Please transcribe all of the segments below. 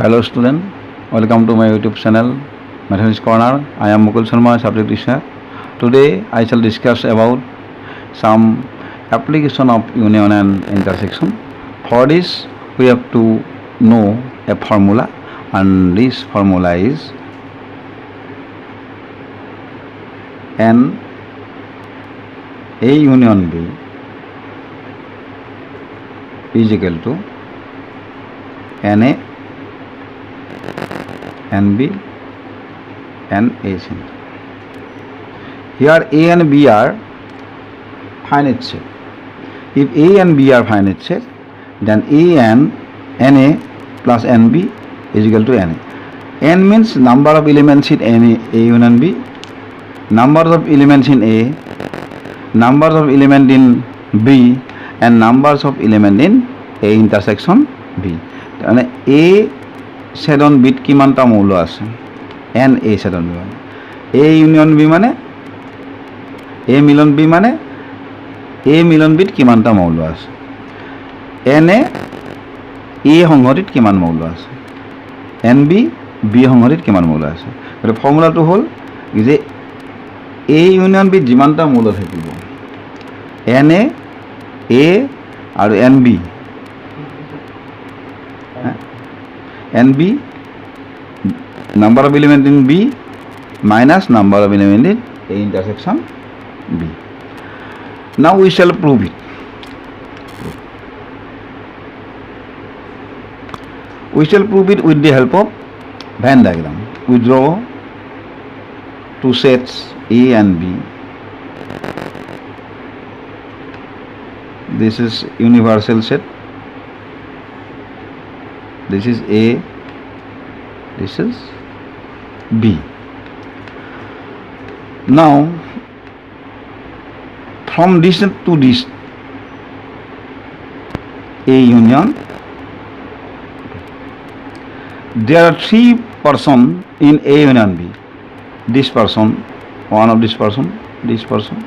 Hello student, welcome to my YouTube channel Mathematics Corner. I am Mukul Sarma, subject teacher. Today I shall discuss about some application of union and intersection. For this we have to know a formula, and this formula is N A union B is equal to Na NB and A center. Here A and B are finite set. If A and B are finite set, then A and Na plus NB is equal to Na. N means number of elements in A union B, numbers of elements in A, numbers of elements in B, and numbers of elements in A intersection B. A সেডন বিট কিমানটা মৌল আছে N A সেডন B মানে এ union B মানে এ মিলন B মানে এ মিলন bit কিমানটা মৌল আছে এন এ সংহতিত কিমান মৌল আছে এন বি বি সংহতিত কিমান মৌল আছে গতিকে ফৰ্মুলাটো হ'ল যে এ ইউনিয়ন বিত যিমানটা মৌল থাকিব এন এ আৰু N B NB number of element in B minus number of element in A intersection B. Now we shall prove it. We shall prove it with the help of Venn diagram. We draw two sets A and B. This is universal set. This is A, this is B. Now, from this to this, A union, there are three persons in A union B. This person, one of this person, this person,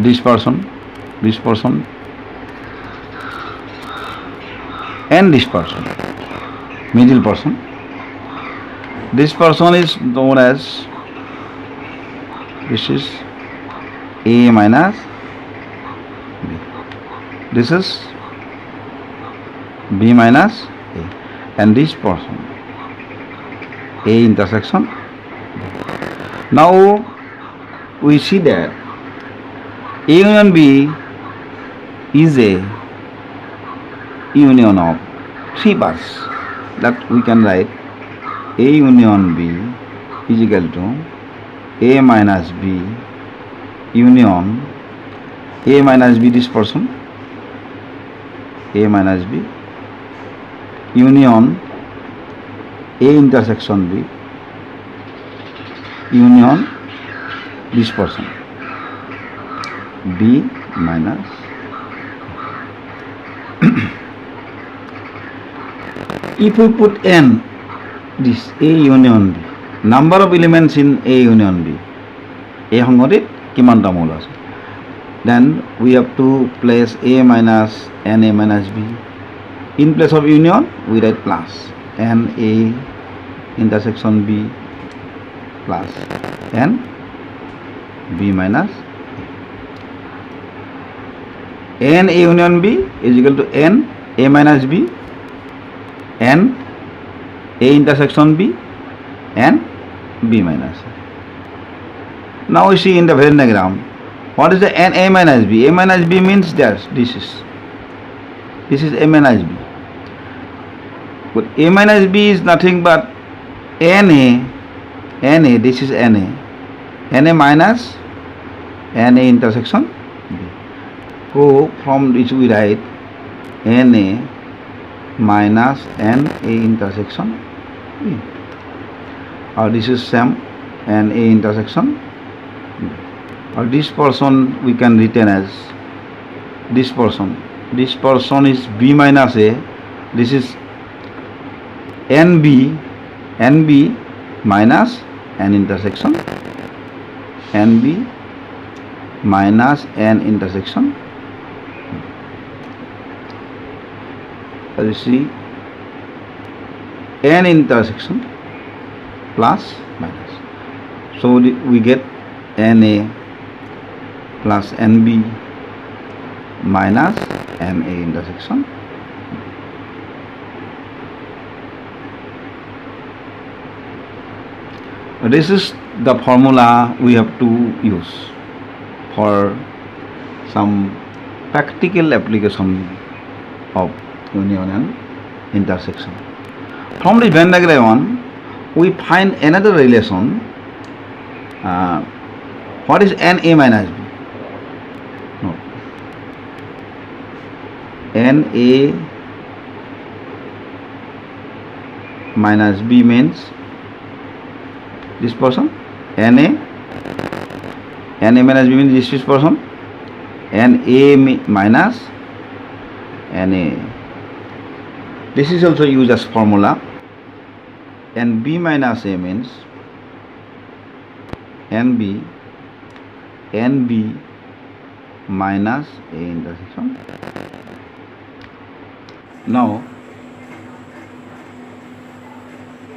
this person, and this person, middle person. This person is known as, this is A minus B. This is B minus A. And this person, A intersection. Now we see that A union B is a union of three parts, that we can write A union B is equal to A minus B union A minus B, this person, A minus B union A intersection B union this person B minus if we put N, this A union B, number of elements in A union B, A সংহতিত কিমানটা মৌল আছে, then we have to place A minus Na minus B. In place of union we write plus Na intersection B plus N B minus N A union B is equal to N A minus B N A intersection B and B minus A. Now we see in the Venn diagram, what is the N A minus B? A minus B means this is A minus B. But A minus B is nothing but Na, this is Na minus Na intersection B. So from which we write Na minus Na intersection B. Or this is same Na intersection B. Or this person we can retain as this person. This person is B minus A. This is NB minus N intersection NB minus N intersection you see, n intersection plus minus. So we get NA plus NB minus NA intersection. This is the formula we have to use for some practical application of union and intersection. From the Venn diagram on, we find another relation. What is NA minus B? No. NA minus B means this person. NA minus B means this person. NA minus NA. This is also used as formula. And B minus A means NB minus A intersection. Now,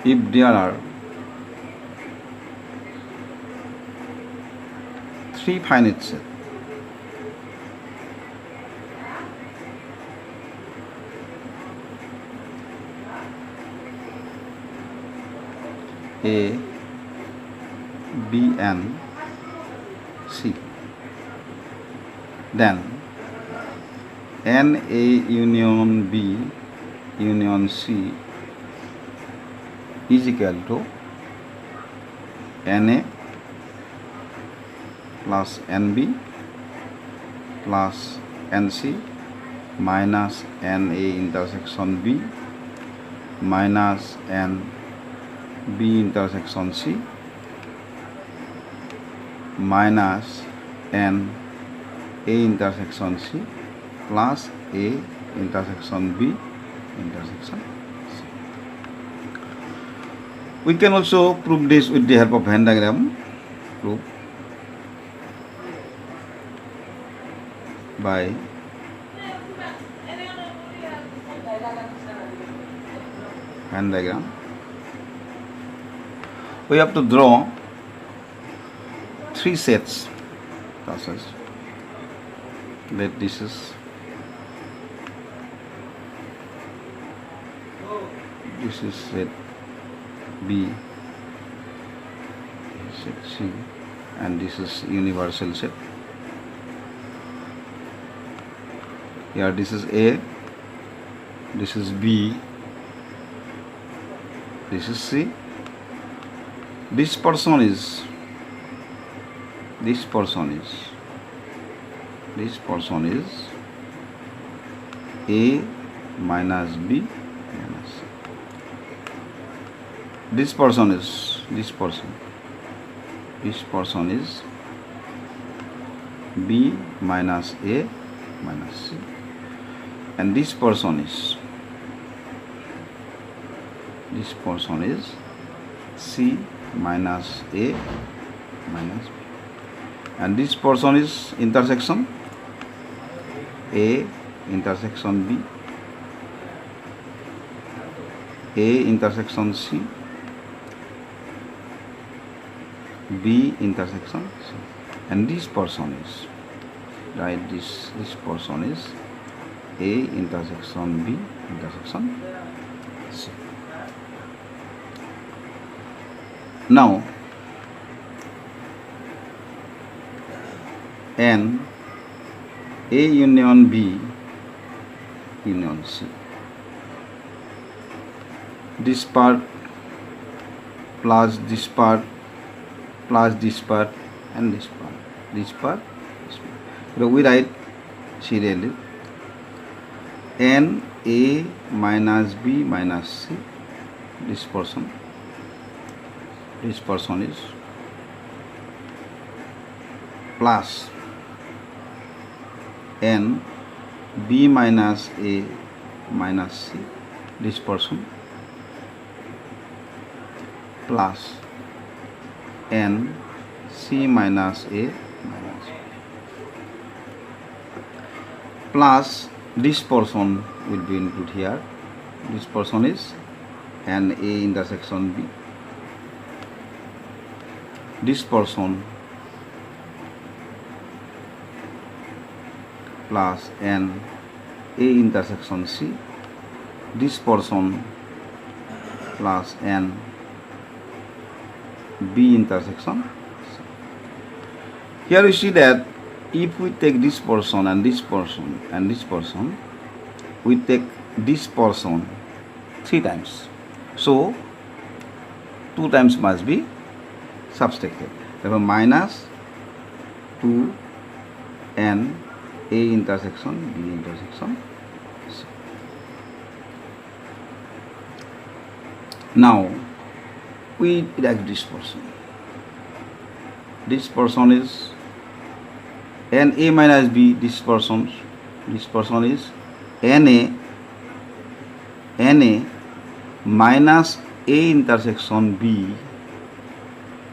if there are three finite sets, A, B and C, then NA union B union C is equal to NA plus NB plus NC minus NA intersection B minus NB intersection C minus NA intersection C plus A intersection B intersection C. We can also prove this with the help of Venn diagram. Prove by Venn diagram. We have to draw three sets. That this is set B, set C, and this is universal set. Here this is A, this is B, this is C. This person is A minus B minus C. This person is B minus A minus C, and this person is C minus A minus B, and this person is intersection A intersection B, A intersection C, B intersection C, and this person is this person is A intersection B intersection C. Now N A union B union C, this part plus this part plus this part and this part, this part. So we write serially N A minus B minus C. This person is plus N B minus A minus C. This person plus N C minus A minus B plus this portion will be included here. This portion is an A intersection B. This portion plus an A intersection C. This portion plus an B intersection C. Here you see that if we take this portion and this portion and this portion, we take this portion 3 times. So 2 times must be subtracted. Therefore minus 2 n A intersection B intersection C. Now we write this portion. This portion is n A minus B. This portion is n A minus A intersection B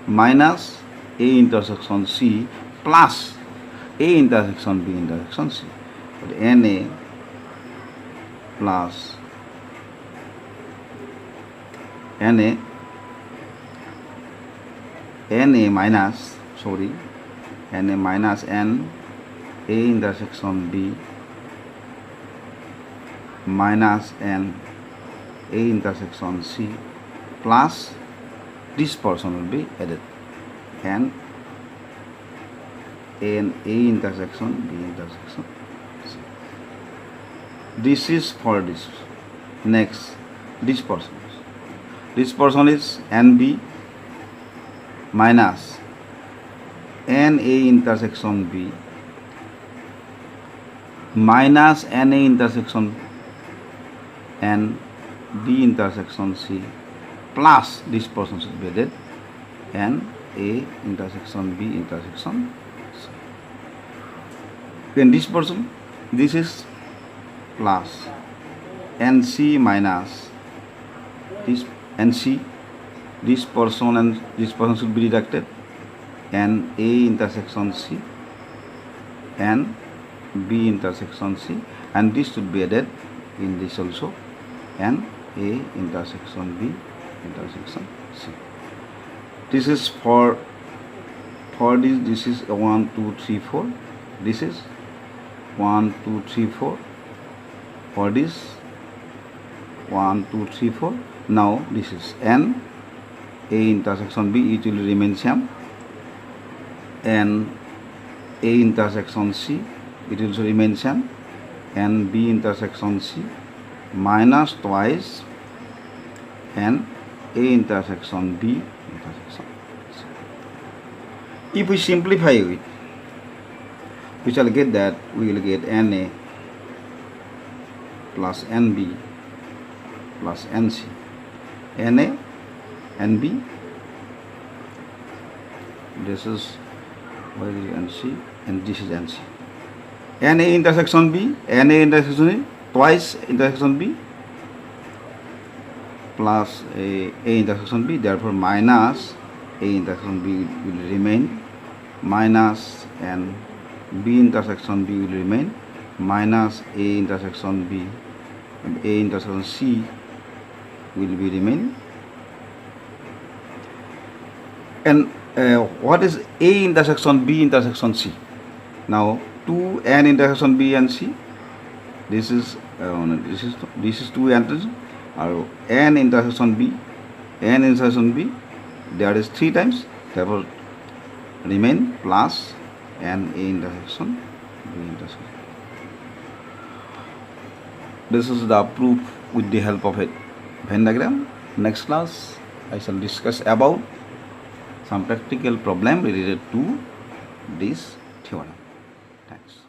minus A intersection C plus A intersection B intersection C. But NA plus NA minus NA minus N A intersection B minus N A intersection C plus this portion will be added and A intersection B intersection C. This is for this. Next, this portion is NB minus NA intersection B minus NA intersection N B intersection C plus this portion should be added and A intersection B intersection C. Then this portion, this is plus NC minus this NC, this portion and this portion should be deducted and A intersection C and B intersection C, and this should be added in this also and A intersection B intersection C. This is for this. This is 1 2 3 4. This is 1 2 3 4. For this 1 2 3 4. Now this is N A intersection B, it will remain same, and A intersection C, it will also remain same, and B intersection C minus twice and A intersection B intersection C. If we simplify it, we shall get that we will get NA plus NB plus NC. NA, NB, this is NC, and this is NC. NA intersection B, NA intersection A, twice intersection B plus A intersection B, therefore minus A intersection B will remain, minus and B intersection B will remain, minus A intersection B and A intersection C will be remain. And what is A intersection B intersection C? Now 2N intersection B and C. This is 2 entries. Or N intersection B, N intersection B, that is 3 times. Therefore remain plus N A intersection B intersection. This is the proof with the help of a Venn diagram. Next class I shall discuss about some practical problem related to this theorem. Thanks.